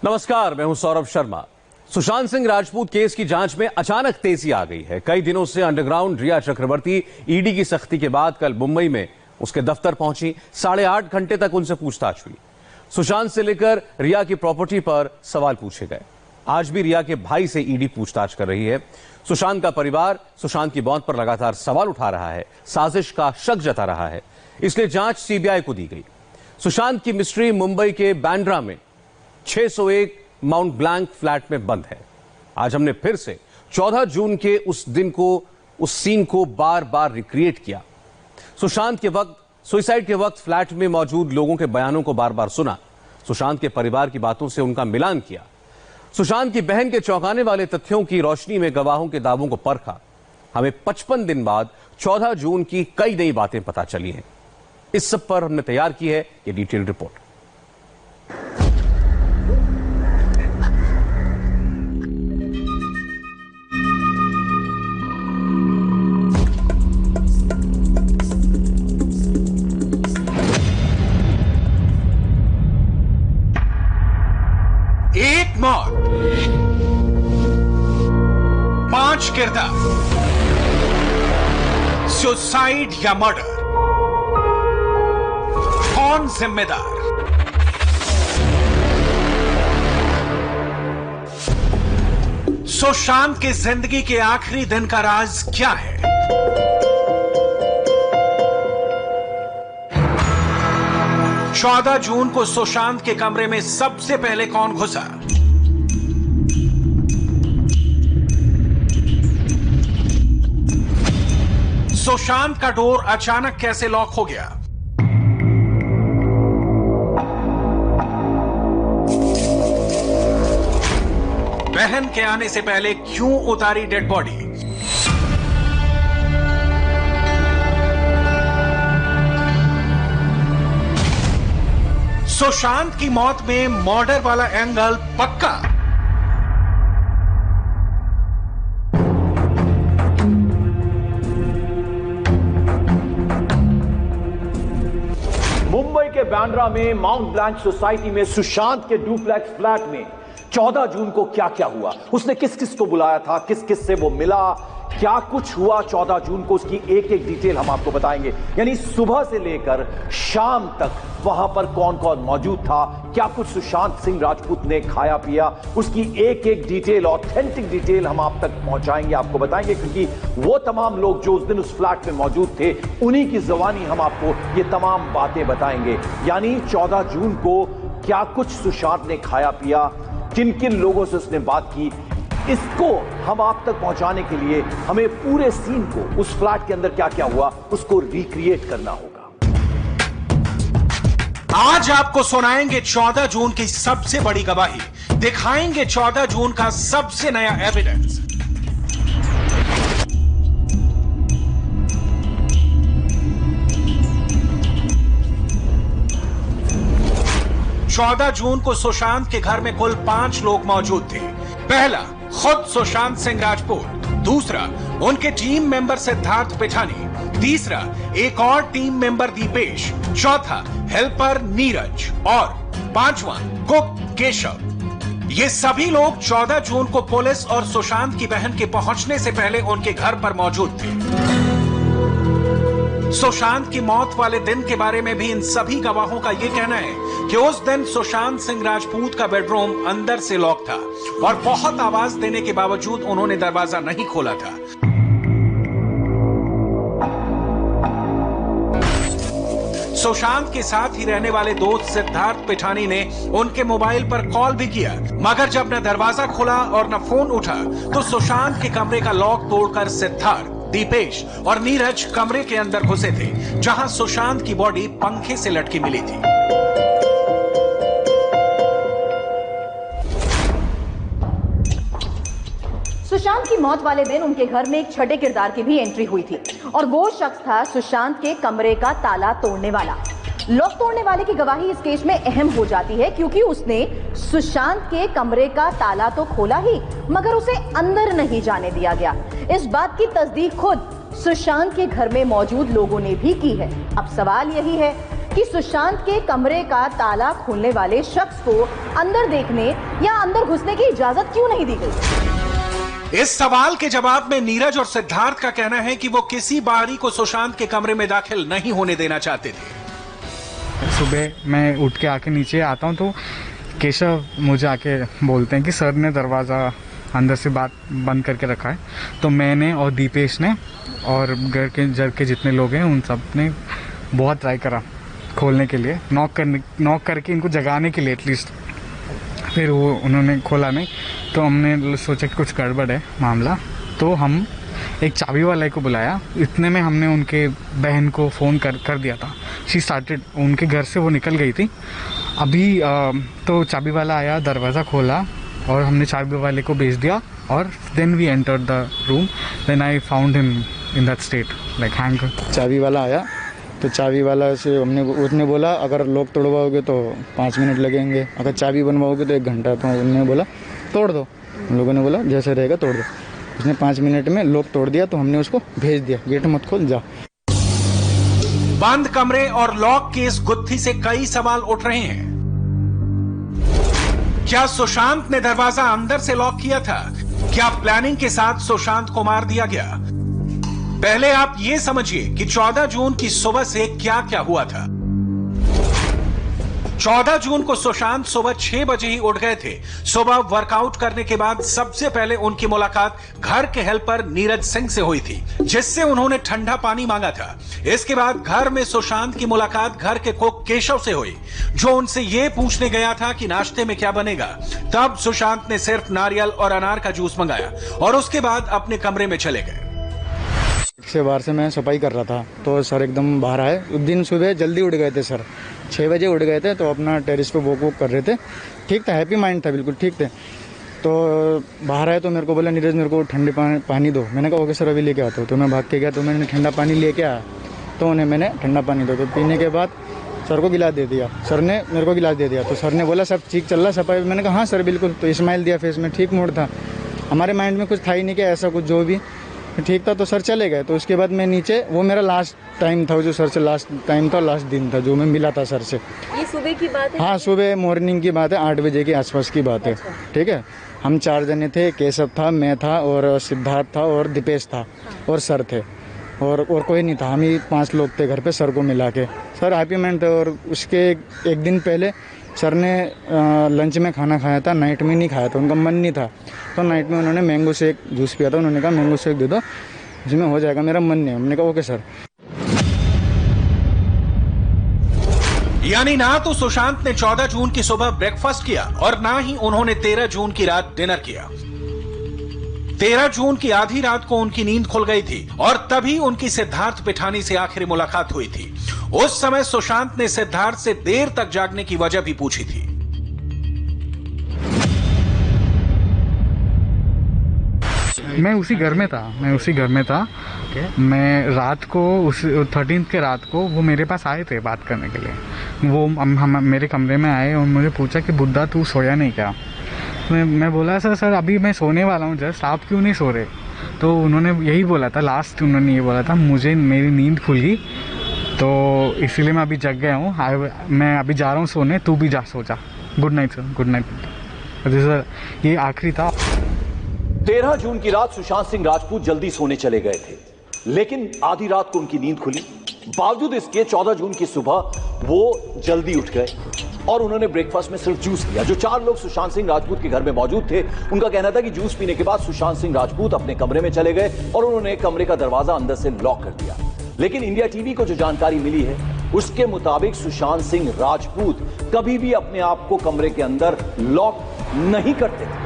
नमस्कार, मैं हूं सौरभ शर्मा। सुशांत सिंह राजपूत केस की जांच में अचानक तेजी आ गई है। कई दिनों से अंडरग्राउंड रिया चक्रवर्ती ईडी की सख्ती के बाद कल मुंबई में उसके दफ्तर पहुंची। 8.5 घंटे तक उनसे पूछताछ हुई। सुशांत से लेकर रिया की प्रॉपर्टी पर सवाल पूछे गए। आज भी रिया के भाई से ईडी पूछताछ कर रही है। सुशांत का परिवार सुशांत की मौत पर लगातार सवाल उठा रहा है, साजिश का शक जता रहा है, इसलिए जांच सीबीआई को दी गई। सुशांत की मिस्ट्री मुंबई के बांद्रा में 601 माउंट ब्लैंक फ्लैट में बंद है। आज हमने फिर से 14 जून के उस दिन को, उस सीन को बार बार रिक्रिएट किया। सुशांत के वक्त, सुसाइड के वक्त फ्लैट में मौजूद लोगों के बयानों को बार बार सुना। सुशांत के परिवार की बातों से उनका मिलान किया। सुशांत की बहन के चौंकाने वाले तथ्यों की रोशनी में गवाहों के दावों को परखा। हमें 55 दिन बाद 14 जून की कई नई बातें पता चली हैं। इस सब पर हमने तैयार की है ये डिटेल रिपोर्ट। एक मौत, 5 किरदार, सुसाइड या मर्डर, कौन जिम्मेदार? सुशांत की जिंदगी के आखिरी दिन का राज क्या है? चौदह जून को सुशांत के कमरे में सबसे पहले कौन घुसा? सुशांत का डोर अचानक कैसे लॉक हो गया? बहन के आने से पहले क्यों उतारी डेड बॉडी? सुशांत की मौत में मर्डर वाला एंगल पक्का? मुंबई के बांद्रा में माउंट ब्लैंक सोसाइटी में सुशांत के डुप्लेक्स फ्लैट में 14 जून को क्या क्या हुआ, उसने किस किस को बुलाया था, किस किस से वो मिला, क्या कुछ हुआ 14 जून को, उसकी एक एक डिटेल हम आपको बताएंगे। यानी सुबह से लेकर शाम तक वहां पर कौन कौन मौजूद था, क्या कुछ सुशांत सिंह राजपूत ने खाया पिया, उसकी एक एक डिटेल, ऑथेंटिक डिटेल हम आप तक पहुंचाएंगे, आपको बताएंगे, क्योंकि वो तमाम लोग जो उस दिन उस फ्लैट में मौजूद थे, उन्हीं की जुबानी हम आपको ये तमाम बातें बताएंगे। यानी 14 जून को क्या कुछ सुशांत ने खाया पिया, किन किन लोगों से उसने बात की, इसको हम आप तक पहुंचाने के लिए हमें पूरे सीन को, उस फ्लैट के अंदर क्या क्या हुआ, उसको रिक्रिएट करना होगा। आज आपको सुनाएंगे 14 जून की सबसे बड़ी गवाही, दिखाएंगे 14 जून का सबसे नया एविडेंस। चौदह जून को सुशांत के घर में कुल 5 लोग मौजूद थे। पहला, खुद सुशांत सिंह राजपूत। दूसरा, उनके टीम मेंबर सिद्धार्थ पिठानी। तीसरा, एक और टीम मेंबर दीपेश। चौथा, हेल्पर नीरज। और पांचवा, कुक केशव। ये सभी लोग 14 जून को पुलिस और सुशांत की बहन के पहुंचने से पहले उनके घर पर मौजूद थे। सुशांत की मौत वाले दिन के बारे में भी इन सभी गवाहों का यह कहना है कि उस दिन सुशांत सिंह राजपूत का बेडरूम अंदर से लॉक था और बहुत आवाज देने के बावजूद उन्होंने दरवाजा नहीं खोला था। सुशांत के साथ ही रहने वाले दोस्त सिद्धार्थ पिठानी ने उनके मोबाइल पर कॉल भी किया, मगर जब न दरवाजा खुला और न फोन उठा तो सुशांत के कमरे का लॉक तोड़कर सिद्धार्थ, दीपेश और नीरज कमरे के अंदर घुसे थे, जहां सुशांत की बॉडी पंखे से लटकी मिली थी। सुशांत की मौत वाले दिन उनके घर में एक छठे किरदार की भी एंट्री हुई थी और वो शख्स था सुशांत के कमरे का ताला तोड़ने वाला। लॉक तोड़ने वाले की गवाही इस केस में अहम हो जाती है, क्योंकि उसने सुशांत के कमरे का ताला तो खोला ही, मगर उसे अंदर नहीं जाने दिया गया। इस बात की तस्दीक खुद सुशांत के घर में मौजूद लोगों ने भी की है। अब सवाल यही है कि सुशांत के कमरे का ताला खोलने वाले शख्स को अंदर देखने या अंदर घुसने की इजाजत क्यों नहीं दी गई? इस सवाल के जवाब में नीरज और सिद्धार्थ का कहना है कि वो किसी बाहरी को सुशांत के कमरे में दाखिल नहीं होने देना चाहते थे। सुबह मैं उठ के आके नीचे आता हूँ तो केशव मुझे आके बोलते हैं कि सर ने दरवाज़ा अंदर से बंद करके रखा है। तो मैंने और दीपेश ने और घर के जितने लोग हैं उन सब ने बहुत ट्राई करा खोलने के लिए, नॉक करके इनको जगाने के लिए एटलीस्ट। फिर वो उन्होंने खोला नहीं, तो हमने सोचा कि कुछ गड़बड़ है मामला, तो हम एक चाबी वाले को बुलाया। इतने में हमने उनके बहन को फ़ोन कर दिया था। शी स्टार्टेड, उनके घर से वो निकल गई थी अभी। तो चाबी वाला आया, दरवाज़ा खोला और हमने चाबी वाले को भेज दिया और then we enter the room. Then I found him in that state like hang. चाबी वाला आया तो चाबी वाला से उसने बोला अगर लॉक तोड़वाओगे तो 5 मिनट लगेंगे, अगर चाबी बनवाओगे तो 1 घंटा। तो उन्होंने बोला तोड़ दो, हम लोगों ने बोला जैसे रहेगा तोड़ दो। उसने 5 मिनट में लॉक तोड़ दिया तो हमने उसको भेज दिया, गेट मत खोल जा। बंद कमरे और लॉक केस गुत्थी से कई सवाल उठ रहे हैं। क्या सुशांत ने दरवाजा अंदर से लॉक किया था? क्या प्लानिंग के साथ सुशांत को मार दिया गया? पहले आप यह समझिए कि 14 जून की सुबह से क्या क्या हुआ था। 14 जून को सुशांत सुबह 6 बजे ही उठ गए थे। सुबह वर्कआउट करने के बाद सबसे पहले उनकी मुलाकात घर के हेल्पर नीरज सिंह से हुई थी, जिससे उन्होंने ठंडा पानी मांगा था। इसके बाद घर में सुशांत की मुलाकात घर के कुक केशव से हुई, जो उनसे यह पूछने गया था कि नाश्ते में क्या बनेगा। तब सुशांत ने सिर्फ नारियल और अनार का जूस मंगाया और उसके बाद अपने कमरे में चले गए। से बाहर से मैं सफाई कर रहा था तो सर एकदम बाहर आए। उस दिन सुबह जल्दी उठ गए थे सर, 6 बजे उठ गए थे। तो अपना टेरिस पे वॉक कर रहे थे, ठीक था, हैप्पी माइंड था, बिल्कुल ठीक थे। तो बाहर आए तो मेरे को बोला नीरज मेरे को ठंडे पानी दो। मैंने कहा ओके सर अभी लेके आता हूँ। तो मैं भाग के गया तो मैंने ठंडा पानी लेके आया, तो उन्हें मैंने ठंडा पानी दो। तो पीने के बाद सर को गिलास दे दिया, सर ने मेरे को गिलास दे दिया। तो सर ने बोला सब ठीक चल रहा सफाई? मैंने कहा हाँ सर बिल्कुल। तो स्माइल दिया फेस में, ठीक मूड था। हमारे माइंड में कुछ था ही नहीं कि ऐसा कुछ जो भी ठीक था। तो सर चले गए। तो उसके बाद मैं नीचे, वो मेरा लास्ट टाइम था जो सर से लास्ट टाइम था, लास्ट दिन था जो मैं मिला था सर से। ये सुबह की बात है? हाँ सुबह मॉर्निंग की बात है, 8 बजे के आसपास की बात है। ठीक है, हम 4 जने थे, केशव था, मैं था और सिद्धार्थ था और दीपेश था और सर थे और कोई नहीं था। हम ही 5 लोग थे घर पे सर को मिला के। सर हैप्पी मैन थे। और उसके एक दिन पहले सर ने लंच में खाना खाया था, नाइट में नहीं खाया था, उनका मन नहीं था। तो नाइट में उन्होंने मैंगो शेक जूस पिया था। उन्होंने कहा मैंगो शेक दे दो, इसमें हो जाएगा, मेरा मन नहीं। हमने कहा ओके सर। यानी ना तो सुशांत ने 14 जून की सुबह ब्रेकफास्ट किया और ना ही उन्होंने 13 जून की रात डिनर किया। 13 जून की आधी रात को उनकी नींद खुल गई थी और तभी उनकी सिद्धार्थ पिठानी से आखिरी मुलाकात हुई थी। उस समय सुशांत ने सिद्धार्थ से देर तक जागने की वजह भी पूछी थी। मैं उसी घर में था। मैं रात को उस 13 के रात को वो मेरे पास आए थे बात करने के लिए। वो हम मेरे कमरे में आए और मुझे पूछा कि बुद्धा तू सोया नहीं क्या? मैं बोला सर अभी मैं सोने वाला हूँ जस्ट, आप क्यों नहीं सो रहे? तो उन्होंने यही बोला था, लास्ट उन्होंने ये बोला था मुझे मेरी नींद खुल गई तो इसीलिए मैं अभी जग गया हूँ, मैं अभी जा रहा हूँ सोने, तू भी जा सो जा। Good night sir, good night sir. ये आखिरी था। 13 जून की रात सुशांत सिंह राजपूत जल्दी सोने चले गए थे, लेकिन आधी रात को उनकी नींद खुली। बावजूद इसके 14 जून की सुबह वो जल्दी उठ गए और उन्होंने ब्रेकफास्ट में सिर्फ जूस लिया। जो 4 लोग सुशांत सिंह राजपूत के घर में मौजूद थे, उनका कहना था कि जूस पीने के बाद सुशांत सिंह राजपूत अपने कमरे में चले गए और उन्होंने कमरे का दरवाजा अंदर से लॉक कर दिया। लेकिन इंडिया टीवी को जो जानकारी मिली है उसके मुताबिक सुशांत सिंह राजपूत कभी भी अपने आप को कमरे के अंदर लॉक नहीं करते थे।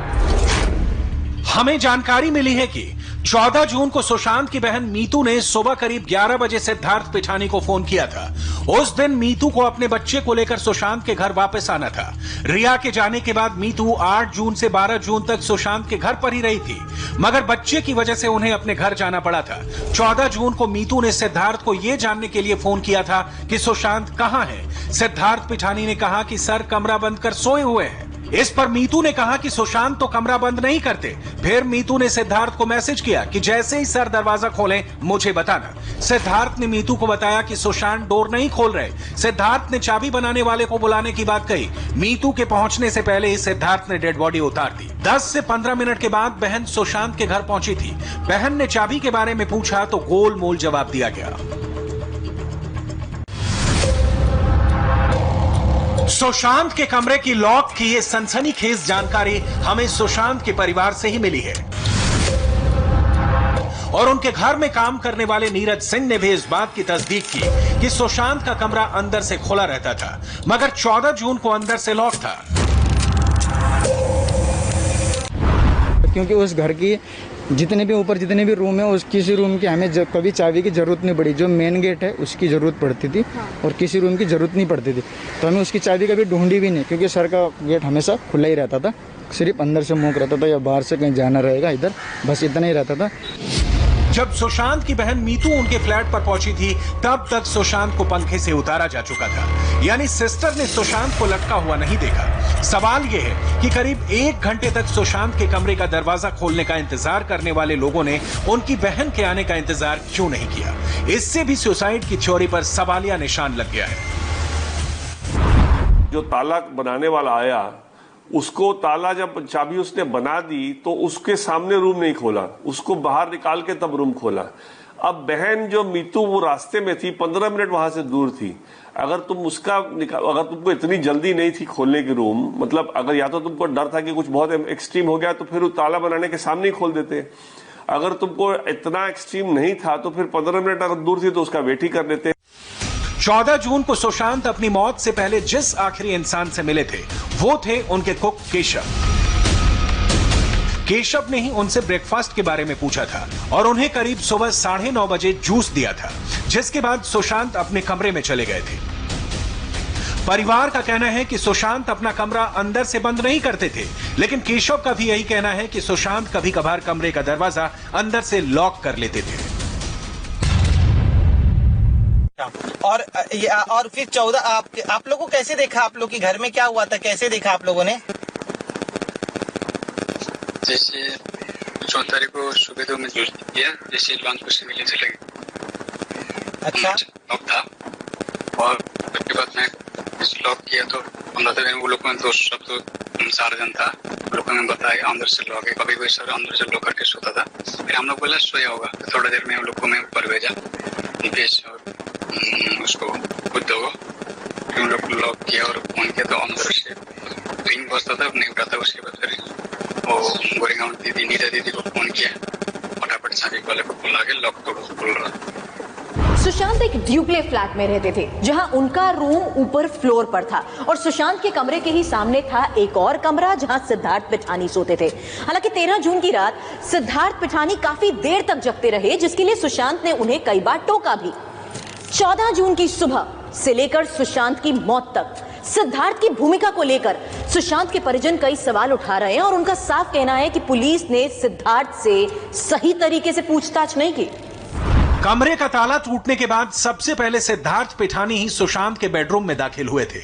हमें जानकारी मिली है कि 14 जून को सुशांत की बहन मीतू ने सुबह करीब 11 बजे सिद्धार्थ पिठानी को फोन किया था। उस दिन मीतू को अपने बच्चे को लेकर सुशांत के घर वापस आना था। रिया के जाने के बाद मीतू 8 जून से 12 जून तक सुशांत के घर पर ही रही थी, मगर बच्चे की वजह से उन्हें अपने घर जाना पड़ा था। 14 जून को मीतू ने सिद्धार्थ को यह जानने के लिए फोन किया था कि सुशांत कहां है। सिद्धार्थ पिठानी ने कहा कि सर कमरा बंद कर सोए हुए हैं। इस पर मीतू ने कहा कि सुशांत तो कमरा बंद नहीं करते। फिर मीतू ने सिद्धार्थ को मैसेज किया कि जैसे ही सर दरवाजा खोलें मुझे बताना। सिद्धार्थ ने मीतू को बताया कि सुशांत डोर नहीं खोल रहे। सिद्धार्थ ने चाबी बनाने वाले को बुलाने की बात कही। मीतू के पहुंचने से पहले ही सिद्धार्थ ने डेड बॉडी उतार दी। 10 से 15 मिनट के बाद बहन सुशांत के घर पहुंची थी। बहन ने चाबी के बारे में पूछा तो गोलमोल जवाब दिया गया। सुशांत के कमरे की लॉक की ये सनसनीखेज जानकारी हमें सुशांत के परिवार से ही मिली है और उनके घर में काम करने वाले नीरज सिंह ने भी इस बात की तस्दीक की कि सुशांत का कमरा अंदर से खुला रहता था, मगर 14 जून को अंदर से लॉक था। क्योंकि उस घर की जितने भी ऊपर जितने भी रूम है, उस किसी रूम की हमें कभी चाबी की जरूरत नहीं पड़ी। जो मेन गेट है उसकी जरूरत पड़ती थी और किसी रूम की जरूरत नहीं पड़ती थी, तो हमें उसकी चाबी कभी ढूंढी भी नहीं, क्योंकि सर का गेट हमेशा खुला ही रहता था। सिर्फ अंदर से मुंह रहता था या बाहर से कहीं जाना रहेगा इधर, बस इतना ही रहता था। जब सुशांत की बहन मीतू उनके फ्लैट पर पहुंची थी तब तक सुशांत को पंखे से उतारा जा चुका था, यानी सिस्टर ने सुशांत को लटका हुआ नहीं देखा। सवाल यह है कि करीब 1 घंटे तक सुशांत के कमरे का दरवाजा खोलने का इंतजार करने वाले लोगों ने उनकी बहन के आने का इंतजार क्यों नहीं किया। इससे भी सुसाइड की थ्योरी पर सवालिया निशान लग गया है। जो ताला बनाने वाला आया, उसको ताला जब चाबी उसने बना दी तो उसके सामने रूम नहीं खोला, उसको बाहर निकाल के तब रूम खोला। अब बहन जो मीतू वो रास्ते में थी, 15 मिनट वहां से दूर थी। अगर तुमको इतनी जल्दी नहीं थी खोलने की रूम, मतलब अगर या तो तुमको डर था कि कुछ बहुत एक्सट्रीम हो गया तो फिर ताला बनाने के सामने ही खोल देते। अगर तुमको इतना एक्सट्रीम नहीं था तो फिर 15 मिनट अगर दूर थी तो उसका वेट ही कर लेते। 14 जून को सुशांत अपनी मौत से पहले जिस आखिरी इंसान से मिले थे वो थे उनके कुक केशव। केशव ने ही उनसे ब्रेकफास्ट के बारे में पूछा था और उन्हें करीब सुबह 9:30 बजे जूस दिया था, जिसके बाद सुशांत अपने कमरे में चले गए थे। परिवार का कहना है कि सुशांत अपना कमरा अंदर से बंद नहीं करते थे, लेकिन केशव का भी यही कहना है कि सुशांत कभी कभार कमरे का दरवाजा अंदर से लॉक कर लेते थे। और फिर 14 आप लोगों को कैसे देखा? आप लोग के घर में क्या हुआ था, कैसे देखा आप लोगों ने? जैसे 14 तारीख को सुबह 2 में जूस किया, जैसे लॉन्च को मिलने से लगे। अच्छा। लॉक था और उसके बाद में लॉक किया तो वो लोग में दोस्त सब तो 4 जन था। लोगों ने बताया अंदर से लॉक है, कभी कोई सर अंदर से लॉक करके सोता था। फिर हम लोग बोला सोया होगा, तो थोड़ा देर में हम लोग को मैं ऊपर भेजा दीपेश और उसको खुद दो। फिर हम लोग लॉक किया और फोन किया तो अंदर से रिंग बजता था, नहीं उठा था। उसके बाद फिर वो गोरेगांव दीदी नीता दीदी को फोन किया, फटाफट चाबी वाले को बुला के लॉक तोड़ खोल रहा। सुशांत एक ड्यूप्ले फ्लैट में रहते थे जहां उनका रूम ऊपर फ्लोर पर था और सुशांत के कमरे के ही सामने था एक और कमरा जहां सिद्धार्थ पिठानी सोते थे। हालांकि 13 जून की रात सिद्धार्थ पिठानी काफी देर तक जगते रहे, जिसके लिए सुशांत ने उन्हें कई बार टोका भी। 14 जून की सुबह से लेकर सुशांत की मौत तक सिद्धार्थ की भूमिका को लेकर सुशांत के परिजन कई सवाल उठा रहे हैं और उनका साफ कहना है कि पुलिस ने सिद्धार्थ से सही तरीके से पूछताछ नहीं की। कमरे का ताला टूटने के बाद सबसे पहले सिद्धार्थ पिठानी ही सुशांत के बेडरूम में दाखिल हुए थे।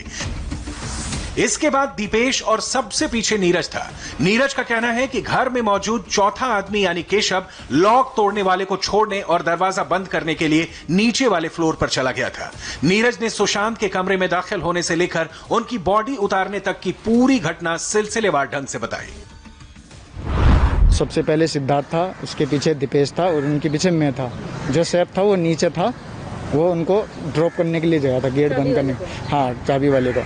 इसके बाद दीपेश और सबसे पीछे नीरज था। नीरज का कहना है कि घर में मौजूद चौथा आदमी यानी केशव लॉक तोड़ने वाले को छोड़ने और दरवाजा बंद करने के लिए नीचे वाले फ्लोर पर चला गया था। नीरज ने सुशांत के कमरे में दाखिल होने से लेकर उनकी बॉडी उतारने तक की पूरी घटना सिलसिलेवार ढंग से बताई। सबसे पहले सिद्धार्थ था, उसके पीछे दीपेश था और उनके पीछे मैं था। जो सैफ था वो नीचे था, वो उनको ड्रॉप करने के लिए गया था, गेट बंद करने। हाँ, चाबी वाले का।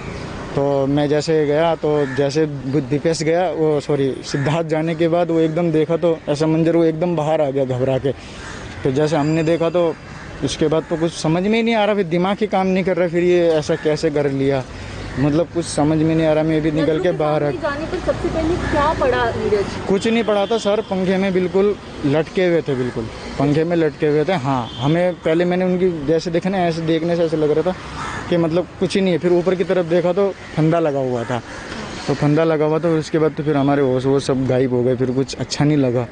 तो मैं जैसे गया तो जैसे दीपेश गया, वो सॉरी सिद्धार्थ जाने के बाद वो एकदम देखा तो ऐसा मंजर, वो एकदम बाहर आ गया घबरा के। तो जैसे हमने देखा तो उसके बाद तो कुछ समझ में ही नहीं आ रहा, फिर दिमाग ही काम नहीं कर रहा, फिर ये ऐसा कैसे कर लिया, मतलब कुछ समझ में नहीं आ रहा। मैं भी निकल के बाहर आ। जाने पर सबसे पहले क्या पड़ा नीरज? कुछ नहीं पड़ा था सर, पंखे में बिल्कुल लटके हुए थे, बिल्कुल पंखे में लटके हुए थे। हाँ, हमें पहले मैंने उनकी जैसे देखा ना, ऐसे देखने से ऐसे लग रहा था कि मतलब कुछ ही नहीं है। फिर ऊपर की तरफ देखा तो फंदा लगा हुआ था, तो फंदा लगा हुआ था। उसके बाद तो फिर हमारे होश वो सब गायब हो गए, फिर कुछ अच्छा नहीं लगा।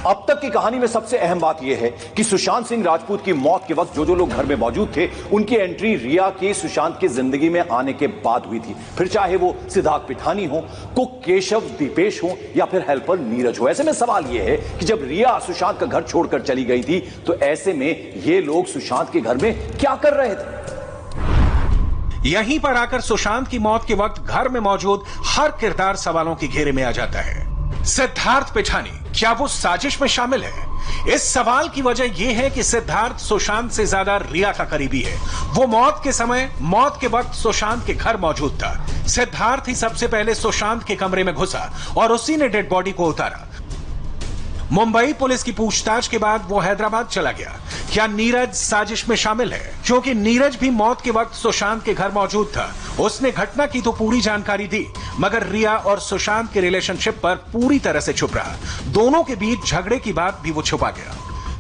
अब तक तक की कहानी में सबसे अहम बात यह है कि सुशांत सिंह राजपूत की मौत के वक्त जो जो लोग घर में मौजूद थे, उनकी एंट्री रिया के सुशांत की जिंदगी में आने के बाद हुई थी। फिर चाहे वो सिद्धार्थ पिठानी हो, कुक केशव, दीपेश हो या फिर हेल्पर नीरज हो। ऐसे में सवाल यह है कि जब रिया सुशांत का घर छोड़कर चली गई थी, तो ऐसे में ये लोग सुशांत के घर में क्या कर रहे थे? यहीं पर आकर सुशांत की मौत के वक्त घर में मौजूद हर किरदार सवालों के घेरे में आ जाता है। सिद्धार्थ पिठानी, क्या वो साजिश में शामिल है? इस सवाल की वजह यह है कि सिद्धार्थ सुशांत से ज्यादा रिया का करीबी है। वो मौत के समय, मौत के वक्त सुशांत के घर मौजूद था। सिद्धार्थ ही सबसे पहले सुशांत के कमरे में घुसा और उसी ने डेड बॉडी को उतारा। मुंबई पुलिस की पूछताछ के बाद वो हैदराबाद चला गया। क्या नीरज साजिश में शामिल है? क्योंकि नीरज भी मौत के वक्त सुशांत के घर मौजूद था। उसने घटना की तो पूरी जानकारी दी, मगर रिया और सुशांत के रिलेशनशिप पर पूरी तरह से चुप रहा। दोनों के बीच झगड़े की बात भी वो छुपा गया।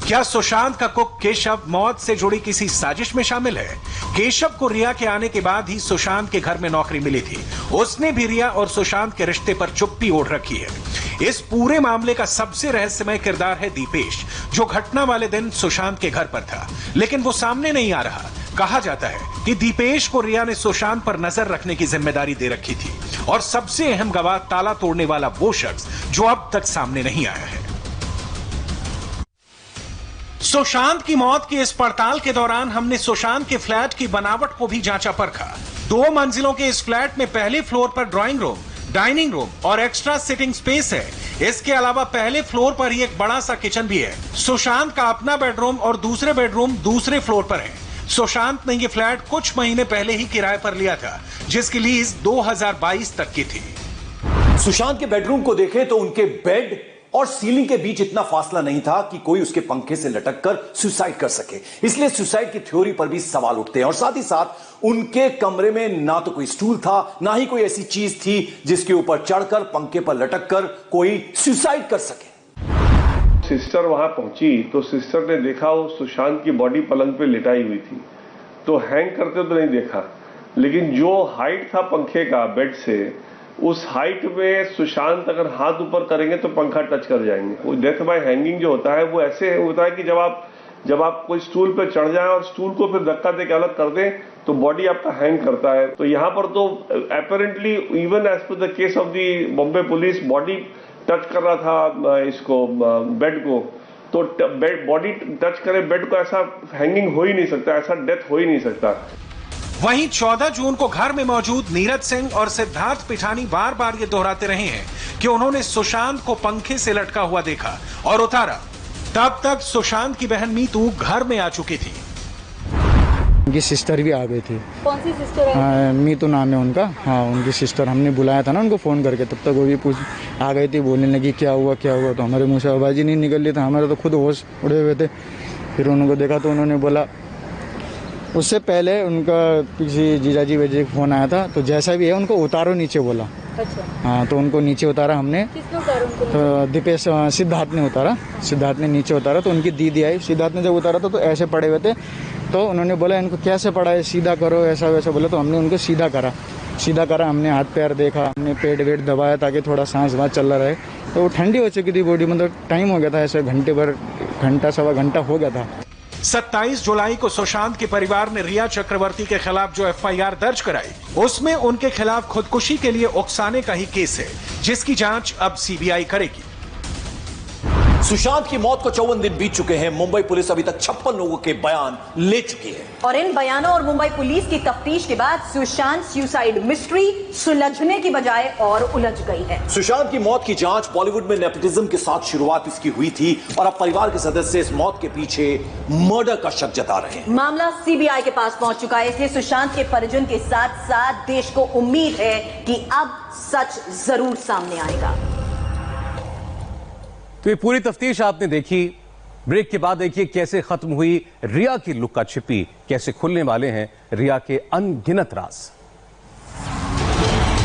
क्या सुशांत का कुक केशव मौत से जुड़ी किसी साजिश में शामिल है? केशव को रिया के आने के बाद ही सुशांत के घर में नौकरी मिली थी। उसने भी रिया और सुशांत के रिश्ते पर चुप्पी ओढ़ रखी है। इस पूरे मामले का सबसे रहस्यमय किरदार है दीपेश, जो घटना वाले दिन सुशांत के घर पर था, लेकिन वो सामने नहीं आ रहा। कहा जाता है कि दीपेश को रिया ने सुशांत पर नजर रखने की जिम्मेदारी दे रखी थी, और सबसे अहम गवाह ताला तोड़ने वाला वो शख्स जो अब तक सामने नहीं आया है। सुशांत की मौत की इस पड़ताल के दौरान हमने सुशांत के फ्लैट की बनावट को भी जांचा परखा। 2 मंजिलों के इस फ्लैट में पहले फ्लोर पर ड्राइंग रूम, डाइनिंग रूम और एक्स्ट्रा सिटिंग स्पेस है। इसके अलावा पहले फ्लोर पर ही एक बड़ा सा किचन भी है। सुशांत का अपना बेडरूम और दूसरे बेडरूम दूसरे फ्लोर पर है। सुशांत ने ये फ्लैट कुछ महीने पहले ही किराए पर लिया था, जिसकी लीज 2022 तक की थी। सुशांत के बेडरूम को देखें तो उनके बेड और सीलिंग के बीच इतना फासला नहीं था कि कोई उसके पंखे से लटक कर सुसाइड कर सके। इसलिए सुसाइड की थ्योरी पर भी सवाल उठते हैं। और साथ ही साथ उनके कमरे में ना तो कोई स्टूल था, ना ही कोई ऐसी चीज थी जिसके ऊपर चढ़कर पंखे पर लटक कर कोई सुसाइड कर सके। सिस्टर वहां पहुंची तो सिस्टर ने देखा वो सुशांत की बॉडी पलंग पे लिटाई हुई थी, तो हैंग करते तो नहीं देखा, लेकिन जो हाइट था पंखे का बेड से, उस हाइट में सुशांत अगर हाथ ऊपर करेंगे तो पंखा टच कर जाएंगे। वो डेथ बाय हैंगिंग जो होता है वो ऐसे होता है कि जब आप कोई स्टूल पे चढ़ जाएं और स्टूल को फिर धक्का देके अलग कर दें तो बॉडी आपका हैंग करता है। तो यहाँ पर तो apparently even as per the case of the Bombay police, body touch कर रहा था इसको, बेड को, तो बॉडी टच करे बेड को, ऐसा हैंगिंग हो ही नहीं सकता, ऐसा डेथ हो ही नहीं सकता। वहीं 14 जून को घर में मौजूद नीरज सिंह और सिद्धार्थ पिठानी बार बार ये दोहराते रहे हैं कि उन्होंने सुशांत को पंखे से लटका हुआ देखा और उतारा। तब तक सुशांत की बहन मीतू घर में आ चुकी थी। उनकी सिस्टर भी आ गई थी। कौन सी सिस्टर है? मीतू नाम है उनका। हाँ, उनकी सिस्टर, हमने बुलाया था ना उनको फ़ोन करके, तब तक वो भी आ गई थी, बोलने लगी क्या हुआ क्या हुआ। तो हमारे मुँह से आवाज़ ही नहीं निकल रही था, हमारे तो खुद होश उड़े हुए थे। फिर उनको देखा तो उन्होंने बोला, उससे पहले उनका किसी जीजाजी वेजी का फ़ोन आया था, तो जैसा भी है उनको उतारो नीचे बोला। अच्छा। हाँ, तो उनको नीचे उतारा हमने। किसने उतारा उनको? तो दीपेश, सिद्धार्थ ने उतारा। सिद्धार्थ ने नीचे उतारा तो उनकी दीदी आई। सिद्धार्थ ने जब उतारा तो ऐसे पड़े हुए थे, तो उन्होंने बोला इनको कैसे पड़ा है, सीधा करो, ऐसा वैसा बोला। तो हमने उनको सीधा करा। हमने हाथ पैर देखा, हमने पेट वेट दबाया ताकि थोड़ा सांस वाँस चल रहा रहे। तो वो ठंडी हो चुकी थी बॉडी, मतलब टाइम हो गया था, ऐसे घंटा सवा घंटा हो गया था। 27 जुलाई को सुशांत के परिवार ने रिया चक्रवर्ती के खिलाफ जो FIR दर्ज कराई, उसमें उनके खिलाफ खुदकुशी के लिए उकसाने का ही केस है, जिसकी जांच अब CBI करेगी। सुशांत की मौत को 54 दिन बीत चुके हैं। मुंबई पुलिस अभी तक 56 लोगों के बयान ले चुकी है, और इन बयानों और मुंबई पुलिस की तफ्तीश के बाद सुशांत सुसाइड मिस्ट्री सुलझने की बजाय और उलझ गई है। सुशांत की मौत की जांच बॉलीवुड में नेपोटिज्म के साथ शुरुआत इसकी हुई थी, और अब परिवार के सदस्य इस मौत के पीछे मर्डर का शक जता रहे हैं। मामला CBI के पास पहुंच चुका है, इसलिए सुशांत के परिजन के साथ साथ देश को उम्मीद है कि अब सच जरूर सामने आएगा। तो ये पूरी तफ्तीश आपने देखी। ब्रेक के बाद देखिए कैसे खत्म हुई रिया की लुक्का छिपी, कैसे खुलने वाले हैं रिया के अनगिनत राज।